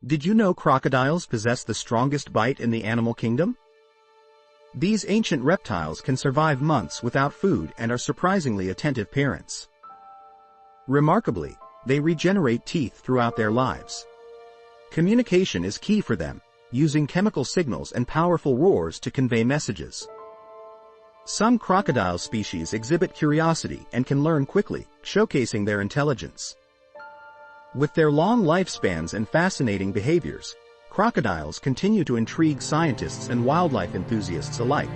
Did you know crocodiles possess the strongest bite in the animal kingdom? These ancient reptiles can survive months without food and are surprisingly attentive parents. Remarkably, they regenerate teeth throughout their lives. Communication is key for them, using chemical signals and powerful roars to convey messages. Some crocodile species exhibit curiosity and can learn quickly, showcasing their intelligence. With their long lifespans and fascinating behaviors, crocodiles continue to intrigue scientists and wildlife enthusiasts alike.